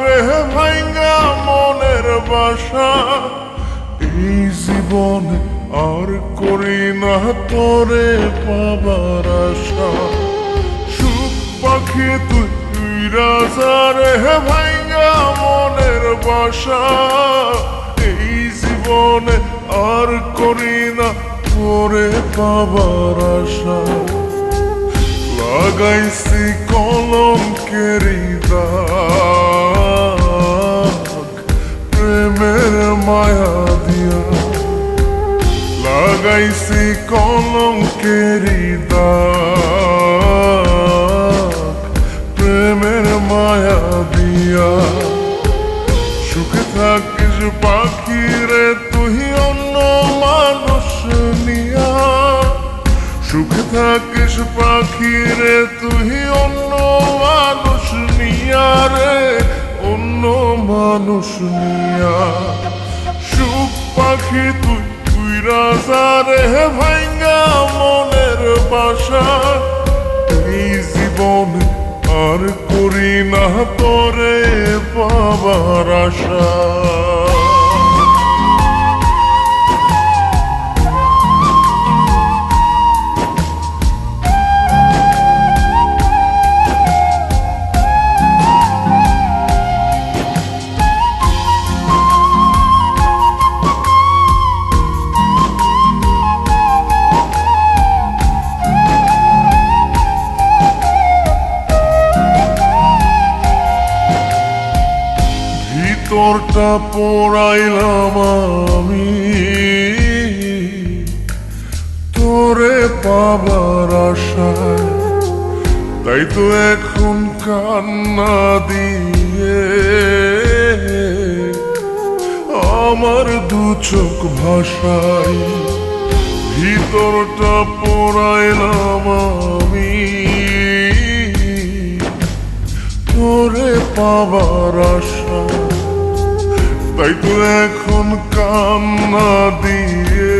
রে ভাঙ্গা মনের বাসা, এই জীবনে আর করি না তোরে পাবার আশা। সুখ পাখি তুই রাজা রে ভাঙ্গা মনের বাসা, এই জীবনে আর করি না তোরে পাবার আশা। লাগাইছি কলঙ্কেরি দাগ প্রেমের মায়া দিয়া, লাগাইছি কলঙ্কেরি দাগ প্রেমের মায়া দিয়া। সুখে থাকিস পাখি রে তুই অন্য মানুষ নিয়া, সুখে থাকিস পাখি রে তুই অন্য মানুষ নিয়া রে, অন্য মানুষ নিয়া। সুখ পাখি তুই রাজা রে ভাঙ্গা মনের বাসা, এই জীবনে আর করি না তোরে পাবার আশা। ভিতরটা পোড়াইলাম আমি তোরে পাবার আশায়, তাই তো এখন কান্না দিয়ে আমার দু চোখ ভাষায়। ভিতরটা পোড়াইলাম আমি তোরে পাবার আশায়, তাই তো এখন কান্না দিয়ে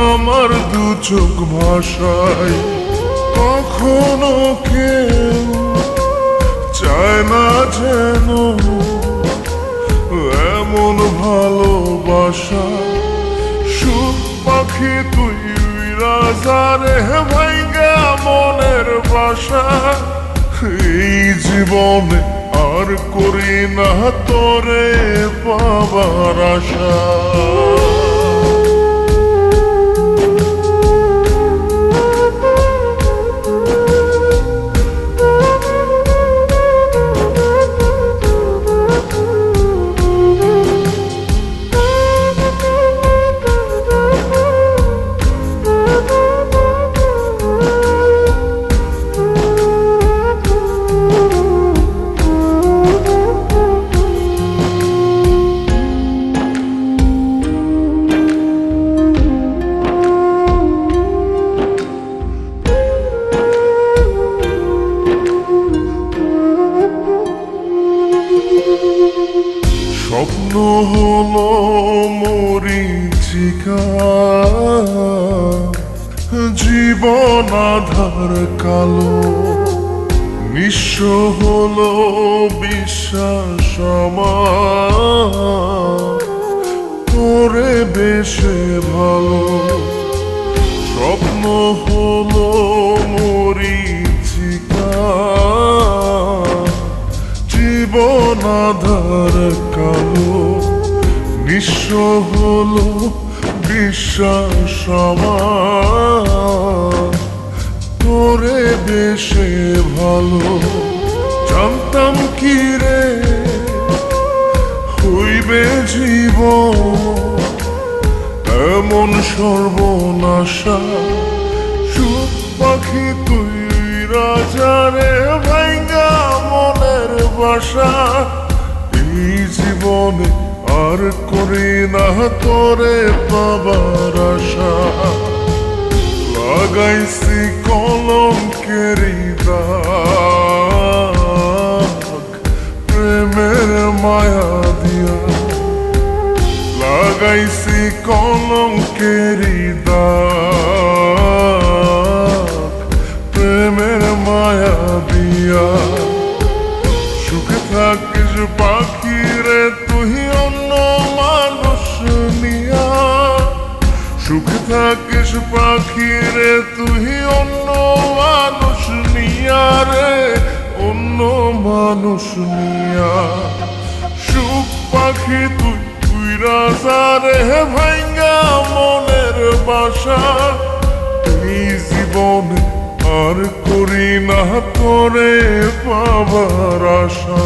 আমার দু চোখ ভাষায়। কখনো কেউ চায় না যেন এমন ভালোবাসা। সুখ পাখি তুই রাজা রে ভাঙ্গা মনের বাসা, এই জীবনে আর করি না তোরে পাবার আশা। স্বপ্ন হলো মরীচিকা, জীবন আধার কালো, নিঃস্ব হলো বিশ্বাস আমার তোরে বেশে ভালো। স্বপ্ন হলো মরীচিকা, জীবন আধার কালো, নিঃস্ব হলো বিশ্বাস আমার তোরে বেশে ভালো। জানতাম কি রে হইবে জীবন এমন সর্বনাশা। সুখ পাখি তুই রাজা রে ভাঙ্গা মনের বাসা, এই জীবনে আর করি না তোরে পাবার আশা। লাগাইছি কলঙ্কেরি দাগ প্রেমের মায়া দিয়া, লাগাইছি কলঙ্কেরি দাগ প্রেমের মায়া দিয়া। থাকিস পাখি রে তুই অন্য মানুষ নিয়া, সুখে থাকিস পাখি রে তুই অন্য মানুষ নিয়া রে, অন্য মানুষ নিয়া। সুখ পাখি তুই উইরা যা রে ভাঙ্গা মনের বাসা, এই জীবনে আর করি না তোরে পাবার আশা।